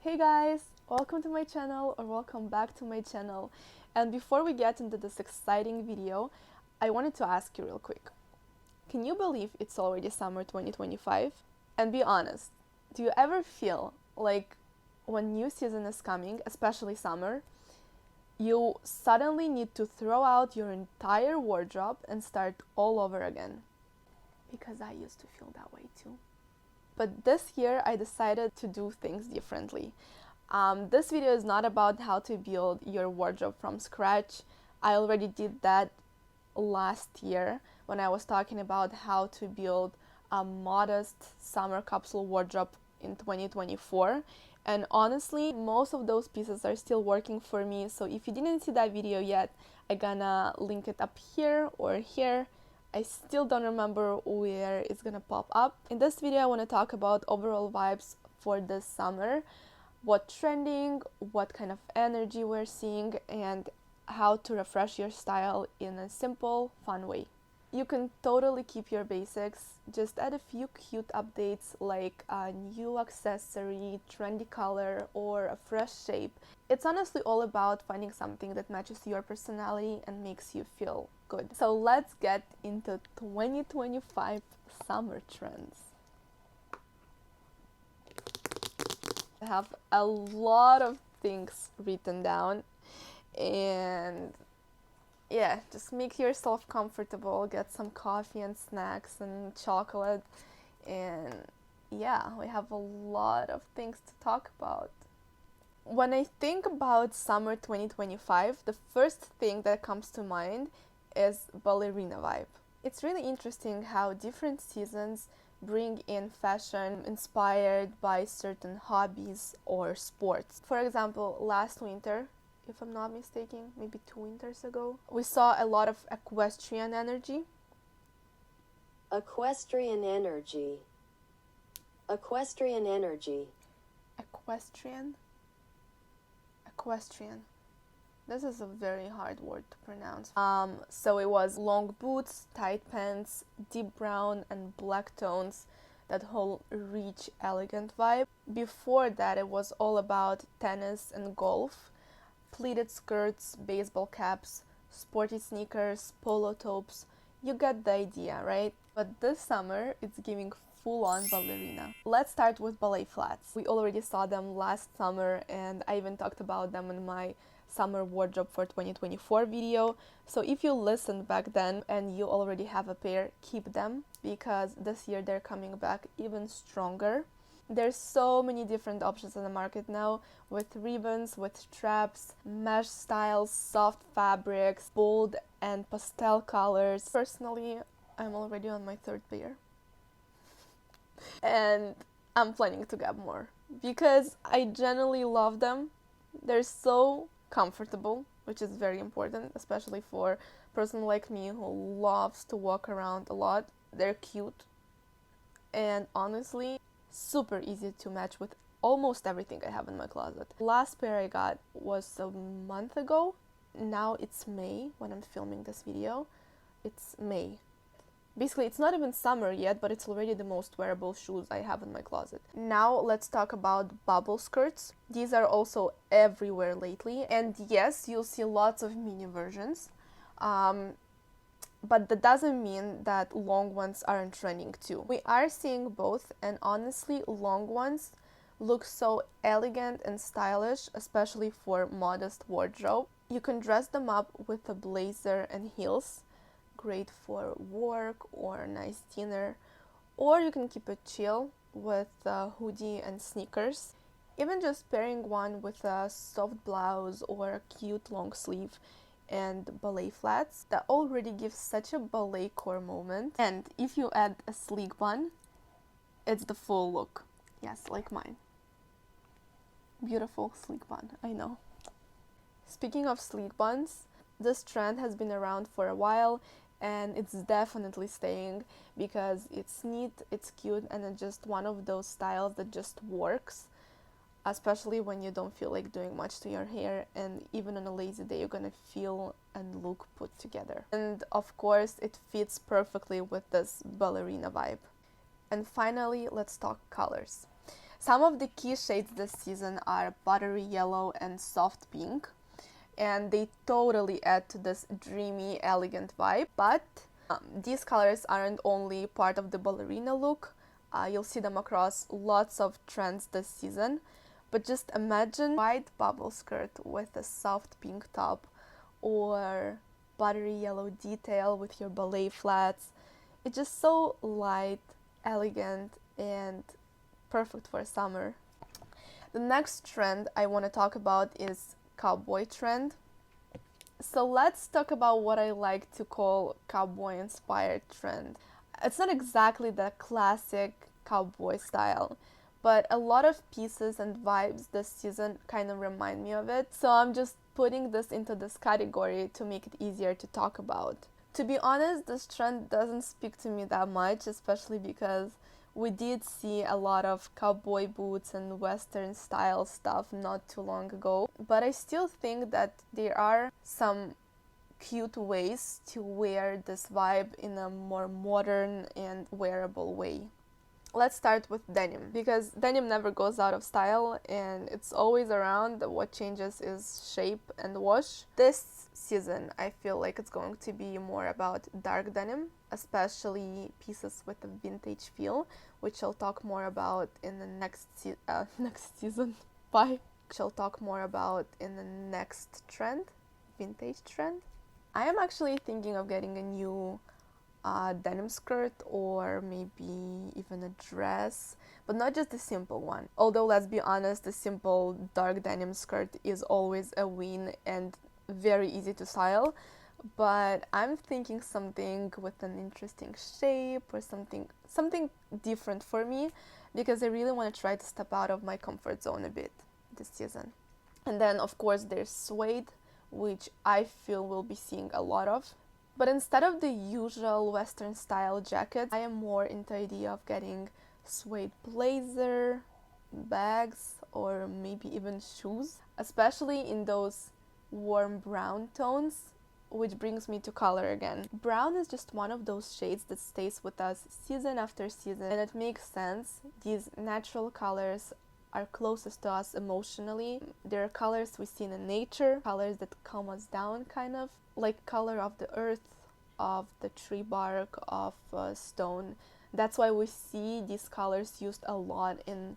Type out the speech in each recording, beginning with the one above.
Hey guys, welcome to my channel or welcome back to my channel. And before we get into this exciting video, I wanted to ask you real quick. Can you believe it's already summer 2025? And be honest, do you ever feel like when new season is coming, especially summer, you suddenly need to throw out your entire wardrobe and start all over again? Because I used to feel that way too. But this year I decided to do things differently. This video is not about how to build your wardrobe from scratch. I already did that last year when I was talking about how to build a modest summer capsule wardrobe in 2024. And honestly, most of those pieces are still working for me. So if you didn't see that video yet, I'm gonna link it up here or here. I still don't remember where it's gonna pop up. In this video, I want to talk about overall vibes for this summer, what trending, what kind of energy we're seeing, and how to refresh your style in a simple, fun way. You can totally keep your basics, just add a few cute updates like a new accessory, trendy color, or a fresh shape. It's honestly all about finding something that matches your personality and makes you feel good. So let's get into 2025 summer trends. I have a lot of things written down, and yeah, just make yourself comfortable, get some coffee and snacks and chocolate, and yeah, we have a lot of things to talk about. When I think about summer 2025, the first thing that comes to mind is Ballerina vibe. It's really interesting how different seasons bring in fashion inspired by certain hobbies or sports. For example, last winter, if I'm not mistaken, maybe 2 winters ago, we saw a lot of equestrian energy. Equestrian energy. Equestrian energy. Equestrian? Equestrian. This is a very hard word to pronounce. So it was long boots, tight pants, deep brown and black tones, that whole rich, elegant vibe. Before that, it was all about tennis and golf, pleated skirts, baseball caps, sporty sneakers, polo tops. You get the idea, right? But this summer, it's giving full-on ballerina. Let's start with ballet flats. We already saw them last summer, and I even talked about them in my summer wardrobe for 2024 video. So if you listened back then and you already have a pair, keep them, because this year they're coming back even stronger. There's so many different options on the market now, with ribbons, with straps, mesh styles, soft fabrics, bold and pastel colors. Personally, I'm already on my third pair. And I'm planning to get more because I genuinely love them. They're so comfortable, which is very important, especially for a person like me who loves to walk around a lot. They're cute and honestly super easy to match with almost everything I have in my closet. Last pair I got was a month ago. Now it's May when I'm filming this video. It's May. Basically, it's not even summer yet, but it's already the most wearable shoes I have in my closet. Now let's talk about bubble skirts. These are also everywhere lately, and yes, you'll see lots of mini versions, but that doesn't mean that long ones aren't trending too. We are seeing both, and honestly, long ones look so elegant and stylish, especially for modest wardrobe. You can dress them up with a blazer and heels, great for work or a nice dinner, or you can keep it chill with a hoodie and sneakers. Even just pairing one with a soft blouse or a cute long sleeve and ballet flats, that already gives such a ballet core moment. And if you add a sleek bun, it's the full look. Yes, like mine. Beautiful sleek bun, I know. Speaking of sleek buns, this trend has been around for a while, and it's definitely staying because it's neat, it's cute, and it's just one of those styles that just works, especially when you don't feel like doing much to your hair, and even on a lazy day you're gonna feel and look put together. And of course it fits perfectly with this ballerina vibe. And finally, let's talk colors. Some of the key shades this season are buttery yellow and soft pink, and they totally add to this dreamy, elegant vibe. But these colors aren't only part of the ballerina look. You'll see them across lots of trends this season. But just imagine white bubble skirt with a soft pink top, or buttery yellow detail with your ballet flats. It's just so light, elegant, and perfect for summer. The next trend I want to talk about is cowboy trend. So let's talk about what I like to call cowboy inspired trend. It's not exactly the classic cowboy style, but a lot of pieces and vibes this season kind of remind me of it. So I'm just putting this into this category to make it easier to talk about. To be honest, this trend doesn't speak to me that much, especially because we did see a lot of cowboy boots and western style stuff not too long ago, but I still think that there are some cute ways to wear this vibe in a more modern and wearable way. Let's start with denim, because denim never goes out of style and it's always around. What changes is shape and wash. This season I feel like it's going to be more about dark denim, especially pieces with a vintage feel, which I'll talk more about in the next season. Bye. Which I'll talk more about in the next trend, vintage trend. I am actually thinking of getting a new denim skirt, or maybe even a dress, but not just a simple one. Although, let's be honest, the simple dark denim skirt is always a win and very easy to style, but I'm thinking something with an interesting shape, or something different for me, because I really want to try to step out of my comfort zone a bit this season. And then of course there's suede, which I feel we'll be seeing a lot of. But instead of the usual Western style jacket, I am more into the idea of getting suede blazer, bags, or maybe even shoes, especially in those warm brown tones, which brings me to color again. Brown is just one of those shades that stays with us season after season, and it makes sense. These natural colors are closest to us emotionally. They're colors we see in nature, colors that calm us down, kind of like color of the earth, of the tree bark, of stone. That's why we see these colors used a lot in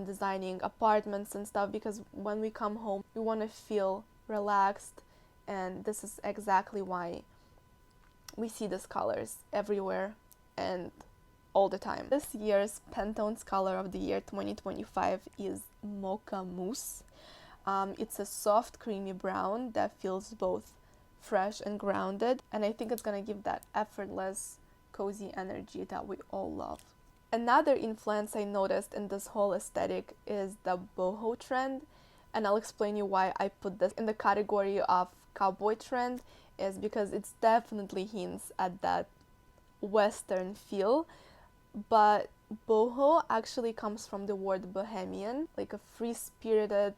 designing apartments and stuff, because when we come home we want to feel relaxed, and this is exactly why we see these colors everywhere and all the time. This year's Pantone's color of the year 2025 is Mocha Mousse. It's a soft creamy brown that feels both fresh and grounded, and I think it's gonna give that effortless, cozy energy that we all love. Another influence I noticed in this whole aesthetic is the boho trend, and I'll explain you why I put this in the category of cowboy trend, is because it's definitely hints at that western feel, but boho actually comes from the word bohemian, like a free-spirited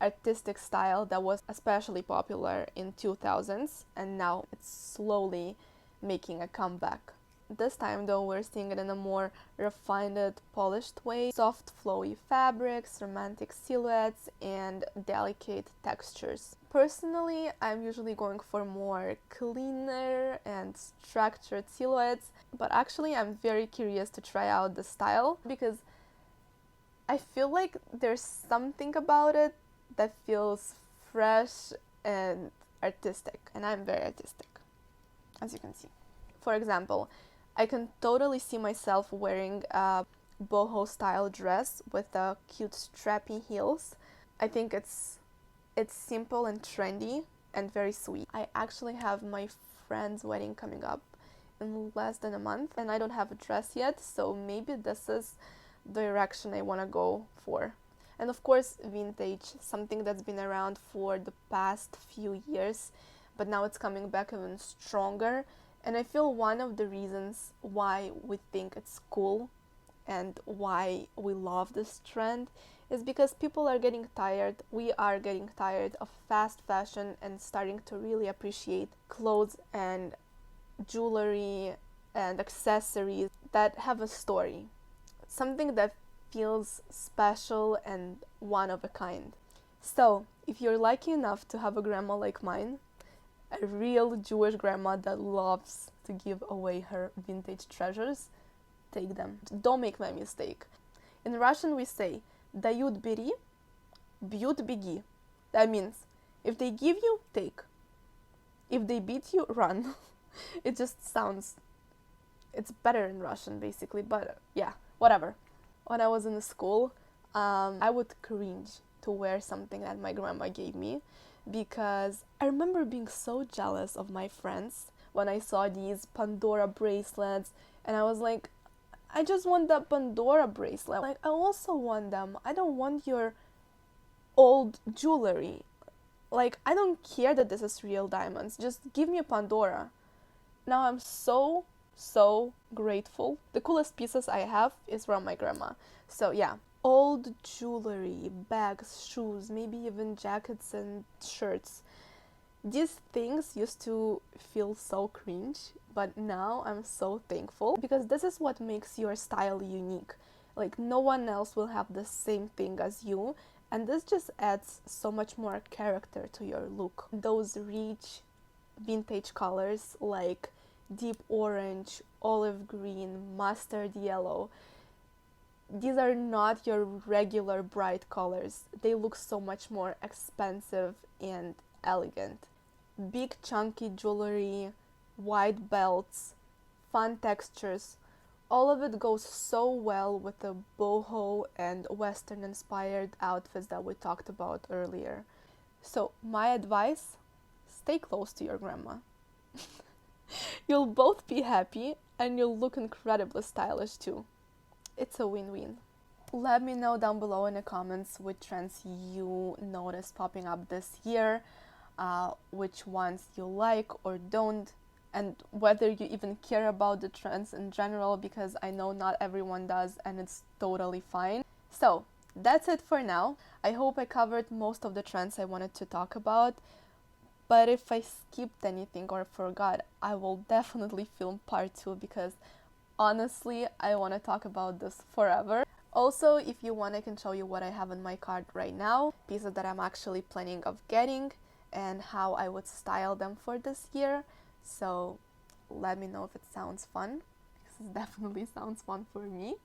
artistic style that was especially popular in 2000s, and now it's slowly making a comeback. This time though, we're seeing it in a more refined, polished way. Soft flowy fabrics, romantic silhouettes, and delicate textures. Personally, I'm usually going for more cleaner and structured silhouettes, but actually I'm very curious to try out the style, because I feel like there's something about it that feels fresh and artistic, and I'm very artistic, as you can see. For example, I can totally see myself wearing a boho style dress with cute strappy heels. I think it's simple and trendy and very sweet. I actually have my friend's wedding coming up in less than a month, and I don't have a dress yet, so maybe this is the direction I want to go for. And of course, vintage, something that's been around for the past few years, but now it's coming back even stronger. And I feel one of the reasons why we think it's cool and why we love this trend is because people are getting tired, we are getting tired of fast fashion, and starting to really appreciate clothes and jewelry and accessories that have a story. Something that feels special and one of a kind. So, if you're lucky enough to have a grandma like mine, a real Jewish grandma that loves to give away her vintage treasures, take them. Don't make my mistake. In Russian we say "dают бери, бьют беги." That means if they give you, take. If they beat you, run. It just sounds, it's better in Russian basically, but yeah, whatever. When I was in school, I would cringe to wear something that my grandma gave me because I remember being so jealous of my friends when I saw these Pandora bracelets, and I was like, I just want that Pandora bracelet. Like, I also want them. I don't want your old jewelry. Like, I don't care that this is real diamonds. Just give me a Pandora. Now I'm so grateful. The coolest pieces I have is from my grandma. So yeah, old jewelry, bags, shoes, maybe even jackets and shirts. These things used to feel so cringe, but now I'm so thankful because this is what makes your style unique. Like, no one else will have the same thing as you, and this just adds so much more character to your look. Those rich vintage colors like deep orange, olive green, mustard yellow, these are not your regular bright colors. They look so much more expensive and elegant. Big chunky jewelry, white belts, fun textures, all of it goes so well with the boho and western inspired outfits that we talked about earlier. So my advice, stay close to your grandma. You'll both be happy and you'll look incredibly stylish too. It's a win-win. Let me know down below in the comments which trends you noticed popping up this year, which ones you like or don't, and whether you even care about the trends in general, because I know not everyone does and it's totally fine. So that's it for now. I hope I covered most of the trends I wanted to talk about, but if I skipped anything or forgot, I will definitely film part 2 because honestly, I want to talk about this forever. Also, if you want, I can show you what I have in my cart right now, pieces that I'm actually planning of getting, and how I would style them for this year. So let me know if it sounds fun, because it definitely sounds fun for me.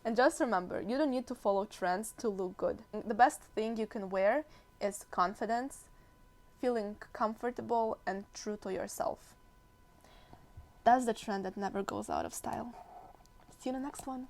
And just remember, you don't need to follow trends to look good. The best thing you can wear is confidence, feeling comfortable and true to yourself. That's the trend that never goes out of style. See you in the next one.